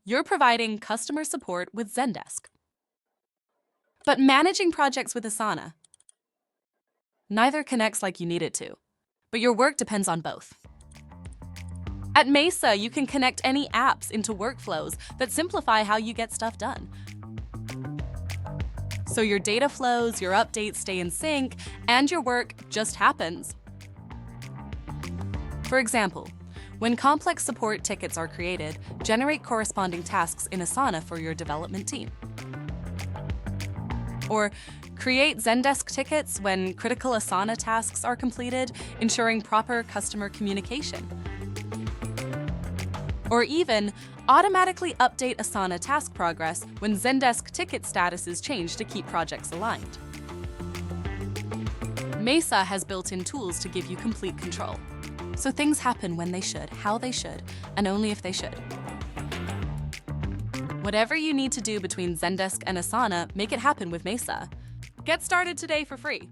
You're providing customer support with Zendesk. But managing projects with Asana, neither connects like you need it to, but your work depends on both. At Mesa, you can connect any apps into workflows that simplify how you get stuff done. So your data flows, your updates stay in sync, and your work just happens. For example, when complex support tickets are created, generate corresponding tasks in Asana for your development team. Or create Zendesk tickets when critical Asana tasks are completed, ensuring proper customer communication. Or even automatically update Asana task progress when Zendesk ticket statuses change to keep projects aligned. Mesa has built-in tools to give you complete control. So things happen when they should, how they should, and only if they should. Whatever you need to do between Zendesk and Asana, make it happen with Mesa. Get started today for free.